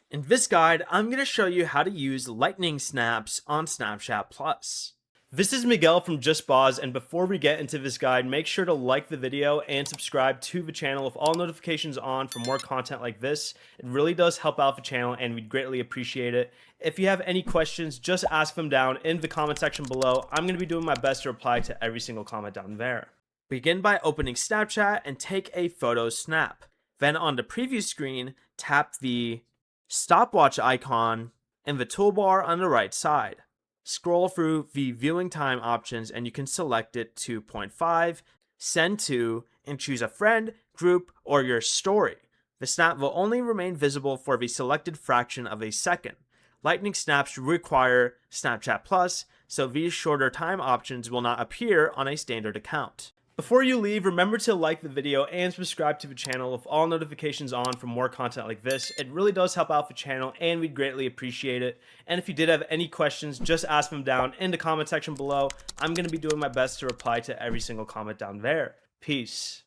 In this guide, I'm going to show you how to use lightning snaps on Snapchat Plus. This is Miguel from JustBoz, and before we get into this guide, make sure to like the video and subscribe to the channel with all notifications on for more content like this. It really does help out the channel and we'd greatly appreciate it. If you have any questions, just ask them down in the comment section below. I'm going to be doing my best to reply to every single comment down there. Begin by opening Snapchat and take a photo snap. Then on the preview screen, tap the stopwatch icon in the toolbar on the right side. Scroll through the viewing time options and you can select it to 0.5, send to, and choose a friend, group, or your story. The snap will only remain visible for the selected fraction of a second. Lightning snaps require Snapchat Plus, so these shorter time options will not appear on a standard account. Before you leave, remember to like the video and subscribe to the channel with all notifications on for more content like this. It really does help out the channel and we'd greatly appreciate it. And if you did have any questions, just ask them down in the comment section below. I'm going to be doing my best to reply to every single comment down there. Peace.